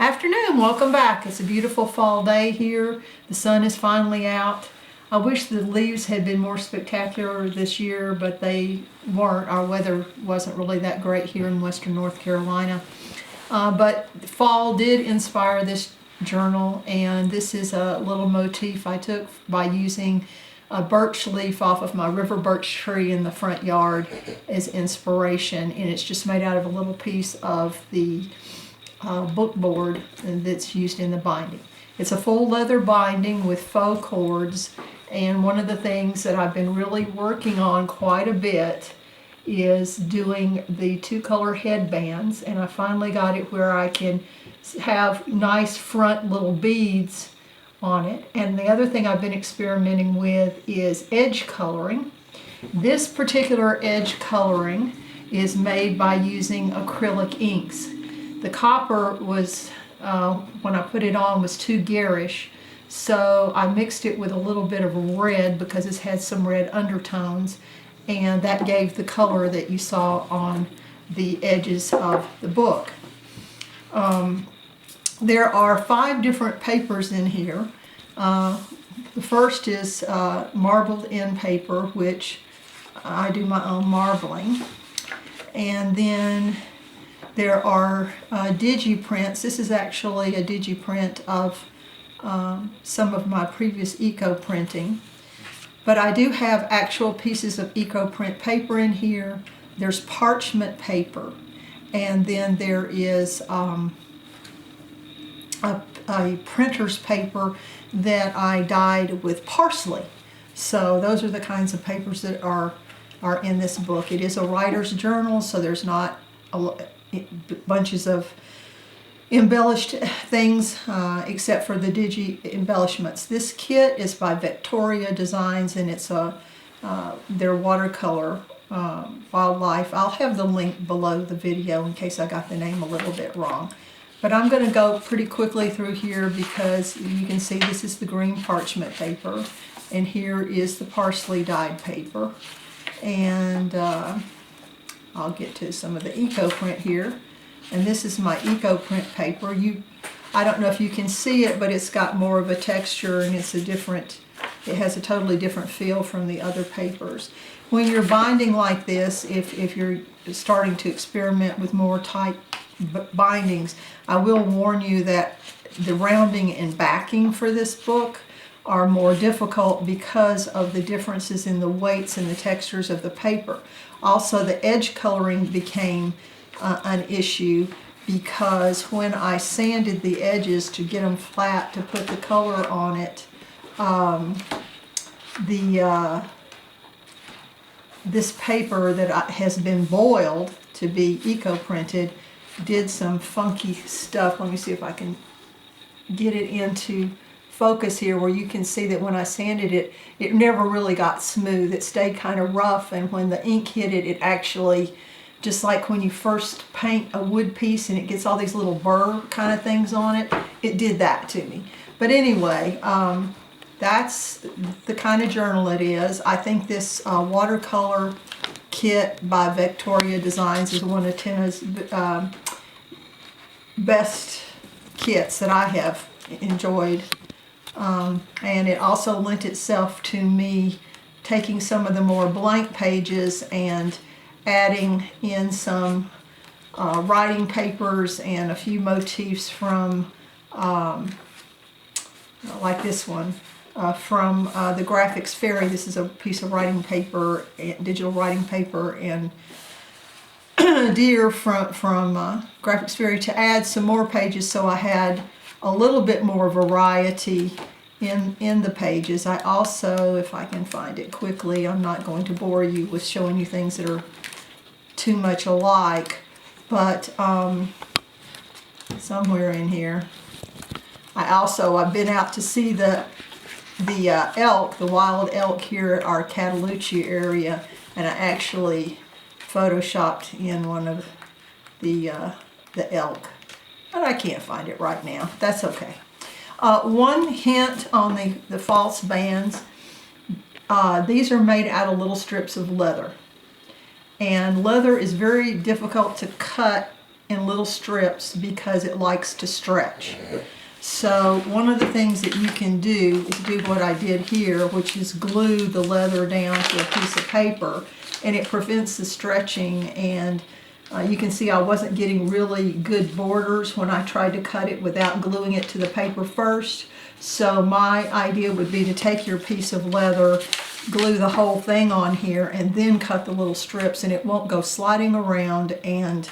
afternoon, welcome back. It's a beautiful fall day here. The sun is finally out. I wish the leaves had been more spectacular this year, but they weren't. Our weather wasn't really that great here in western North Carolina. But fall did inspire this journal, and this is a little motif I took by using a birch leaf off of my river birch tree in the front yard as inspiration, and it's just made out of a little piece of the book board that's used in the binding. It's a full leather binding with faux cords, and one of the things that I've been really working on quite a bit is doing the two-color headbands, and I finally got it where I can have nice front little beads on it. And the other thing I've been experimenting with is edge coloring. This particular edge coloring is made by using acrylic inks. The copper was, when I put it on, was too garish, so I mixed it with a little bit of red because it's had some red undertones, and that gave the color that you saw on the edges of the book. There are 5 different papers in here. The first is marbled in paper, which I do my own marbling. And then there are Digi prints. This is actually a Digi print of some of my previous eco printing. But I do have actual pieces of eco print paper in here. There's parchment paper, and then there is a printer's paper that I dyed with parsley. So those are the kinds of papers that are in this book. It is a writer's journal, so there's not bunches of embellished things except for the Digi embellishments. This kit is by Vectoria Designs, and it's their watercolor wildlife. I'll have the link below the video in case I got the name a little bit wrong. But I'm going to go pretty quickly through here because you can see this is the green parchment paper, and here is the parsley dyed paper. And I'll get to some of the eco print here. And this is my eco print paper. I don't know if you can see it, but it's got more of a texture, and it has a totally different feel from the other papers. When you're binding like this, if you're starting to experiment with more tight bindings, I will warn you that the rounding and backing for this book are more difficult because of the differences in the weights and the textures of the paper. Also, the edge coloring became an issue because when I sanded the edges to get them flat to put the color on it, this paper that has been boiled to be eco printed did some funky stuff. Let me see if I can get it into focus here, where you can see that when I sanded it, it never really got smooth. It stayed kind of rough, and when the ink hit it, it actually, just like when you first paint a wood piece and it gets all these little burr kind of things on it, it did that to me. But anyway, that's the kind of journal it is. I think this watercolor kit by Vectoria Designs is one of Tina's best kits that I have enjoyed. And it also lent itself to me taking some of the more blank pages and adding in some writing papers and a few motifs from, like this one, from the Graphics Fairy. This is a piece of writing paper, digital writing paper, and deer from Graphics Fairy to add some more pages, so I had a little bit more variety in the pages. I also, if I can find it quickly, I'm not going to bore you with showing you things that are too much alike, but somewhere in here, I've been out to see the elk, the wild elk here at our Cataloochee area, and I actually photoshopped in one of the elk, but I can't find it right now. That's okay. One hint on the false bands. These are made out of little strips of leather, and leather is very difficult to cut in little strips because it likes to stretch. So one of the things that you can do is do what I did here, which is glue the leather down to a piece of paper, and it prevents the stretching. And you can see I wasn't getting really good borders when I tried to cut it without gluing it to the paper first. So my idea would be to take your piece of leather, glue the whole thing on here, and then cut the little strips, and it won't go sliding around and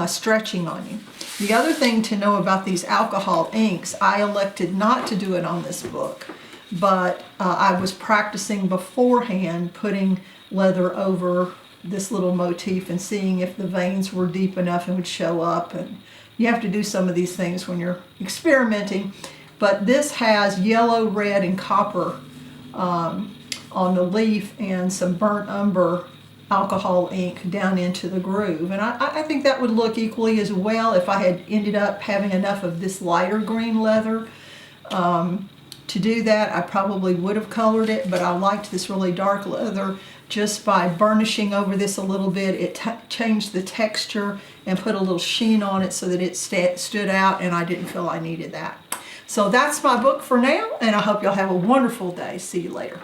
stretching on you. The other thing to know about these alcohol inks, I elected not to do it on this book, but I was practicing beforehand putting leather over this little motif and seeing if the veins were deep enough and would show up. And you have to do some of these things when you're experimenting. But this has yellow, red, and copper on the leaf and some burnt umber alcohol ink down into the groove. And I think that would look equally as well if I had ended up having enough of this lighter green leather. To do that, I probably would have colored it, but I liked this really dark leather. Just by burnishing over this a little bit, it changed the texture and put a little sheen on it so that it stood out, and I didn't feel I needed that. So that's my book for now, and I hope y'all have a wonderful day. See you later.